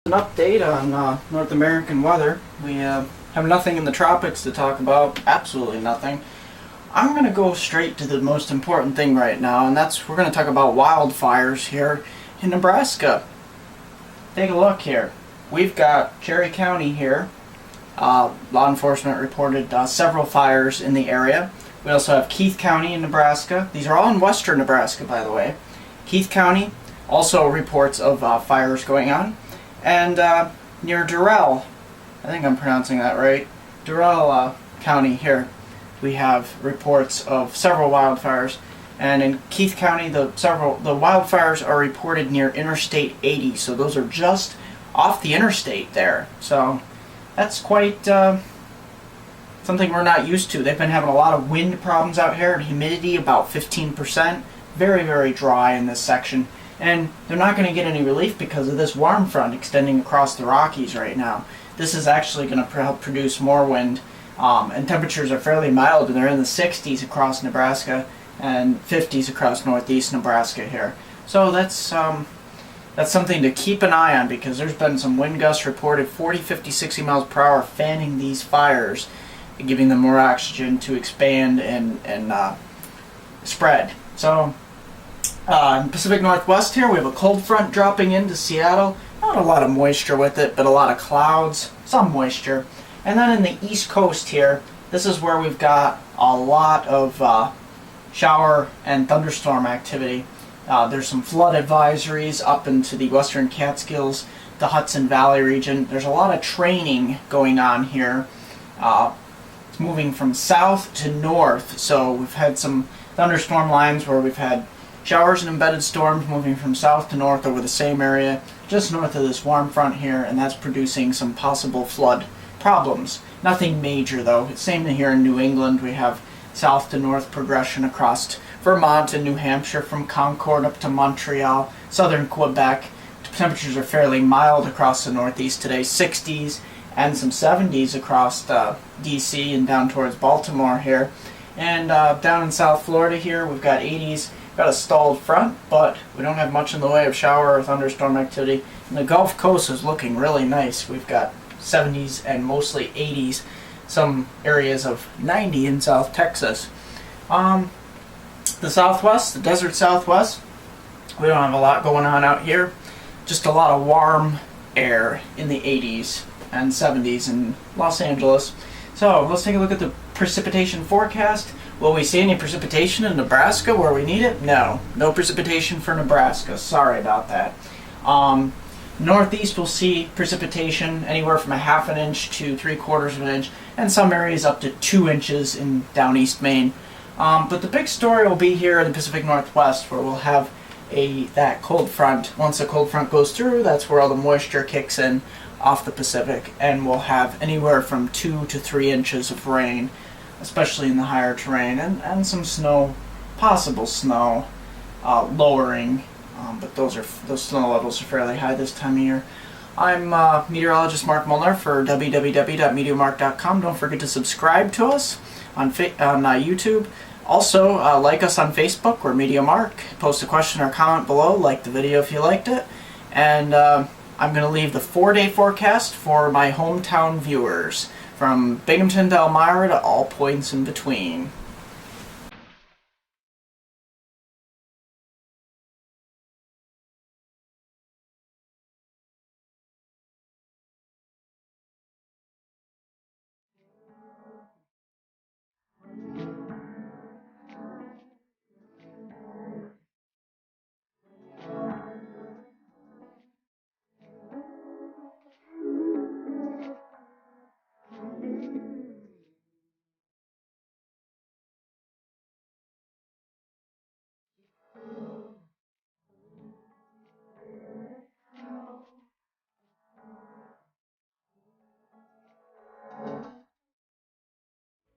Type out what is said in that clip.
An update on North American weather. We have nothing in the tropics to talk about, absolutely nothing. I'm going to go straight to the most important thing right now, and we're going to talk about wildfires here in Nebraska. Take a look here. We've got Cherry County here. Law enforcement reported several fires in the area. We also have Keith County in Nebraska. These are all in western Nebraska, by the way. Keith County also reports of fires going on. And near Drought, I think I'm pronouncing that right, Drought County here, we have reports of several wildfires. And in Keith County, the wildfires are reported near Interstate 80, so those are just off the interstate there. So that's quite something we're not used to. They've been having a lot of wind problems out here, and humidity about 15%. Very, very dry in this section. And they're not going to get any relief because of this warm front extending across the Rockies right now. This is actually going to help produce more wind, and temperatures are fairly mild, and they're in the 60s across Nebraska and 50s across northeast Nebraska here. So that's something to keep an eye on, because there's been some wind gusts reported 40, 50, 60 miles per hour fanning these fires, giving them more oxygen to expand and spread. So in the Pacific Northwest here, we have a cold front dropping into Seattle. Not a lot of moisture with it, but a lot of clouds, some moisture. And then in the East Coast here, this is where we've got a lot of shower and thunderstorm activity. There's some flood advisories up into the Western Catskills, the Hudson Valley region. There's a lot of training going on here. It's moving from south to north, so we've had some thunderstorm lines where we've had showers and embedded storms moving from south to north over the same area, just north of this warm front here, and that's producing some possible flood problems. Nothing major though. It's same here in New England. We have south to north progression across Vermont and New Hampshire from Concord up to Montreal, southern Quebec. Temperatures are fairly mild across the northeast today, 60s and some 70s across DC and down towards Baltimore here. And down in South Florida here, we've got 80s. Got a stalled front, but we don't have much in the way of shower or thunderstorm activity. And the Gulf Coast is looking really nice. We've got 70s and mostly 80s, some areas of 90 in South Texas. The Southwest, the desert Southwest, we don't have a lot going on out here. Just a lot of warm air in the 80s and 70s in Los Angeles. So let's take a look at the precipitation forecast. Will we see any precipitation in Nebraska where we need it? No. No precipitation for Nebraska. Sorry about that. Northeast will see precipitation anywhere from 1/2 inch to 3/4 inch, and some areas up to 2 inches in down East Maine. But the big story will be here in the Pacific Northwest, where we'll have that cold front. Once the cold front goes through, that's where all the moisture kicks in off the Pacific, and we'll have anywhere from 2 to 3 inches of rain, especially in the higher terrain, and some snow, possible snow, lowering, but those snow levels are fairly high this time of year. I'm meteorologist Mark Molnar for www.MeteoMark.com. Don't forget to subscribe to us on YouTube. Also, like us on Facebook. We're MeteoMark. Post a question or comment below. Like the video if you liked it. And I'm going to leave the 4-day forecast for my hometown viewers, from Binghamton to Elmira to all points in between.